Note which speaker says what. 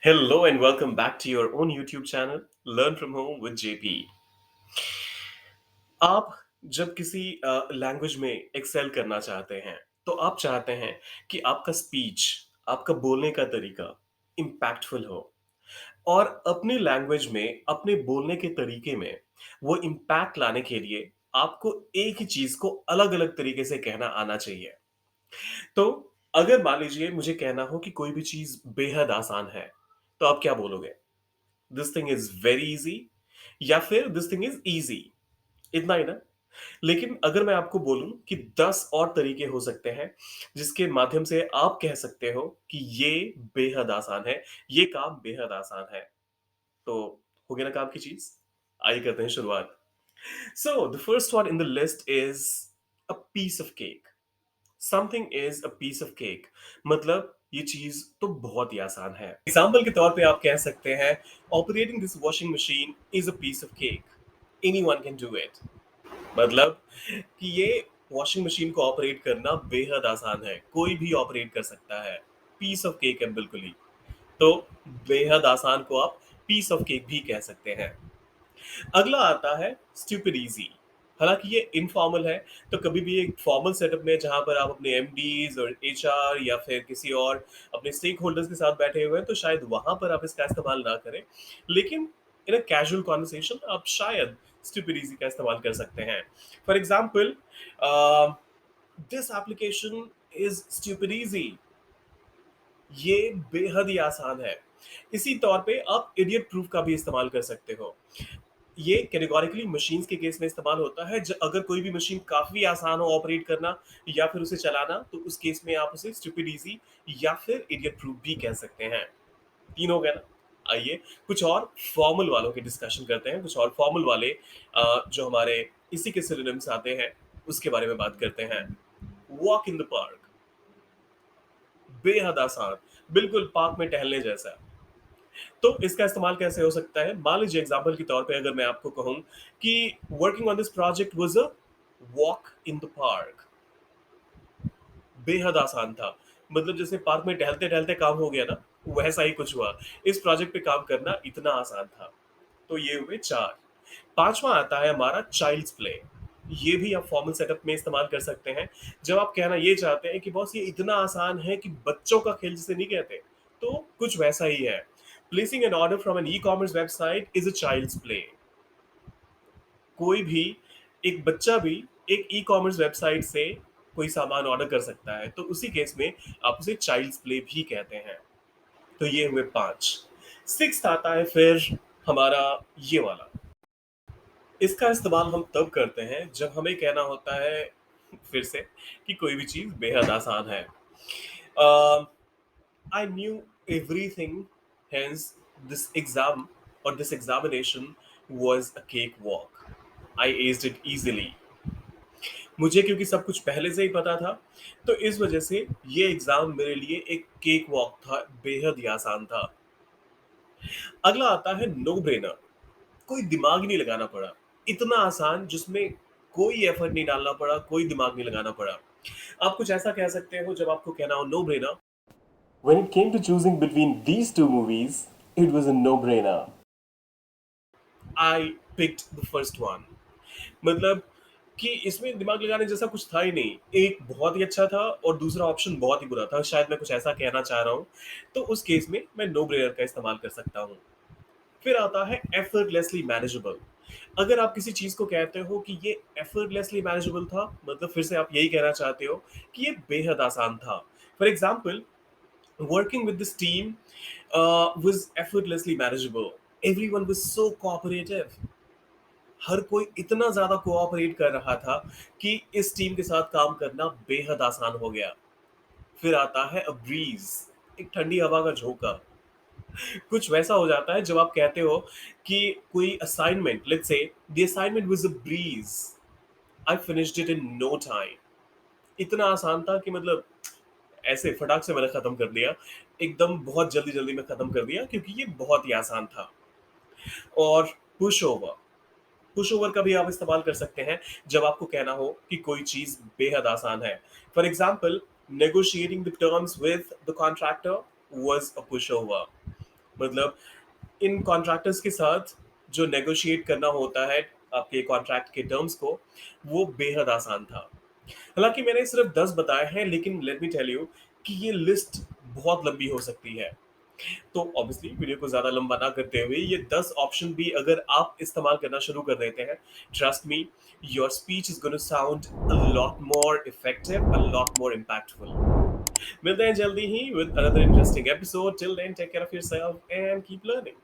Speaker 1: Hello and welcome back to your own YouTube channel, Learn from Home with JP. आप जब किसी language में Excel करना चाहते हैं, तो आप चाहते हैं कि आपका स्पीच, आपका बोलने का तरीका इम्पैक्टफुल हो और अपनी लैंग्वेज में, अपने बोलने के तरीके में वो इम्पैक्ट लाने के लिए आपको एक ही चीज़ को अलग-अलग तरीके से कहना आना चाहिए। तो अगर मान लीजिए मुझे कहना हो कि कोई भी चीज़ बेहद आसान है, तो आप क्या बोलोगे? This thing is very easy या फिर दिस थिंग इज इजी, इतना ही ना। लेकिन अगर मैं आपको बोलूं कि 10 और तरीके हो सकते हैं जिसके माध्यम से आप कह सकते हो कि ये बेहद आसान है, ये काम बेहद आसान है, तो हो गया ना काम की चीज। आइए करते हैं शुरुआत। So the first one in the list is a piece of cake. Something is a piece of cake, मतलब ये चीज तो बहुत ही आसान है। एग्जाम्पल के तौर पे आप कह सकते हैं, operating this washing machine is a piece of cake, anyone can do it. मतलब कि ये वॉशिंग मशीन को ऑपरेट करना बेहद आसान है, कोई भी ऑपरेट कर सकता है। पीस ऑफ केक है बिल्कुल ही। तो बेहद आसान को आप पीस ऑफ केक भी कह सकते हैं। अगला आता है स्टूपिड इजी। हालांकि ये इनफॉर्मल है, तो कभी भी एक फॉर्मल सेटअप में जहां पर आप अपने एमडीज और एचआर या फिर किसी और अपने स्टेक होल्डर्स के साथ बैठे हुए हैं, तो शायद वहां पर आप इसका इस्तेमाल ना करें। लेकिन इन अ कैजुअल कॉन्वर्सेशन आप शायद स्टूपिड इजी का इस्तेमाल कर सकते हैं। For example, this application is stupid easy. ये बेहद ही आसान है। इसी तौर पे आप इडियट प्रूफ का भी इस्तेमाल कर सकते हो। ये कैटेगोरिकली मशीन्स के केस में इस्तेमाल होता है। अगर कोई भी मशीन काफी आसान हो ऑपरेट करना या फिर उसे चलाना, तो उस केस में आप उसे स्टूपिड इजी या फिर इडियट प्रूफ भी कह सकते हैं। तीन हो गया ना। आइए कुछ और फॉर्मल वालों के डिस्कशन करते हैं, कुछ और फॉर्मल वाले जो हमारे इसी के सिनोनिम्स आते हैं उसके बारे में बात करते हैं। वॉक इन द पार्क, बेहद आसान, बिल्कुल पार्क में टहलने जैसा। तो इसका इस्तेमाल कैसे हो सकता है? मान लीजिए एग्जाम्पल के तौर पे अगर मैं आपको कहूं कि working on this project was a walk in the park, बेहद आसान था। मतलब जैसे पार्क में टहलते टहलते काम हो गया ना, वैसा ही कुछ हुआ। इस प्रोजेक्ट पे काम करना इतना आसान था। तो ये हुए चार। पांचवा आता है हमारा चाइल्ड्स प्ले। ये भी आप फॉर्मल सेटअप में इस्तेमाल कर सकते हैं। जब आप कहना ये चाहते हैं कि बॉस ये इतना आसान है कि बच्चों का खेल जिसे नहीं कहते, तो कुछ वैसा ही है। Placing an order from an e commerce website is a child's play. कोई भी, एक बच्चा भी एक ई कॉमर्स वेबसाइट से कोई सामान ऑर्डर कर सकता है, तो उसी केस में आप उसे चाइल्ड्स प्ले भी कहते हैं। तो ये हुए पांच। सिक्स आता है फिर हमारा ये वाला। इसका इस्तेमाल हम तब करते हैं जब हमें कहना होता है फिर से कि कोई भी चीज बेहद आसान है। I knew everything, hence this exam or this examination was a cakewalk. I aced it easily. मुझे क्योंकि सब कुछ पहले से ही पता था, तो इस वजह से ये एग्जाम मेरे लिए एक केक वॉक था, बेहद ही आसान था। अगला आता है नो ब्रेनर। कोई दिमाग ही नहीं लगाना पड़ा, इतना आसान जिसमें कोई एफर्ट नहीं डालना पड़ा, कोई दिमाग नहीं लगाना पड़ा। आप कुछ ऐसा कह सकते हो जब आपको कहना हो no brainer. When it came to choosing between these two movies, it was a no-brainer. I picked the first one. मतलब कि इसमें दिमाग लगाने जैसा कुछ था ही नहीं। एक बहुत ही अच्छा था और दूसरा ऑप्शन बहुत ही बुरा था। शायद मैं कुछ ऐसा कहना चाह रहा हूँ। तो उस केस में मैं नो ब्रेनर का इस्तेमाल कर सकता हूँ। फिर आता है एफर्टलेसली मैनेजेबल। अगर आप किसी चीज को कहते हो कि ये एफर्टलेसली मैनेजेबल था, मतलब फिर से आप यही कहना चाहते हो कि ये बेहद आसान था। For example, working with this team was effortlessly manageable. Everyone was so cooperative. हर कोई इतना ज्यादा कोऑपरेट कर रहा था कि इस टीम के साथ काम करना बेहद आसान हो गया। फिर आता है अ ब्रीज, एक ठंडी हवा का झोंका। कुछ वैसा हो जाता है जब आप कहते हो कि कोई assignment, let's say the assignment was a breeze, I finished it in no time. इतना आसान था कि मतलब ऐसे फटाक से मैंने खत्म कर दिया, एकदम बहुत जल्दी जल्दी में खत्म कर दिया क्योंकि ये बहुत ही आसान था। और पुश ओवर, पुश ओवर का भी आप इस्तेमाल कर सकते हैं जब आपको कहना हो कि कोई चीज बेहद आसान है। For example, negotiating the terms with the contractor was a push over. मतलब इन कॉन्ट्रैक्टर्स के साथ जो नेगोशिएट करना होता है आपके कॉन्ट्रैक्ट के टर्म्स को, वो बेहद आसान था। हालाँकि मैंने सिर्फ़ 10 बताए हैं, लेकिन लेट मी टेल यू कि ये लिस्ट बहुत लंबी हो सकती है। तो ऑब्वियसली वीडियो को ज़्यादा लंबा ना करते हुए ये 10 ऑप्शन भी अगर आप इस्तेमाल करना शुरू कर देते हैं, trust me, your speech is gonna sound a lot more effective, a lot more impactful. मिलते हैं जल्दी ही with another interesting episode. Till then take care of yourself and keep learning.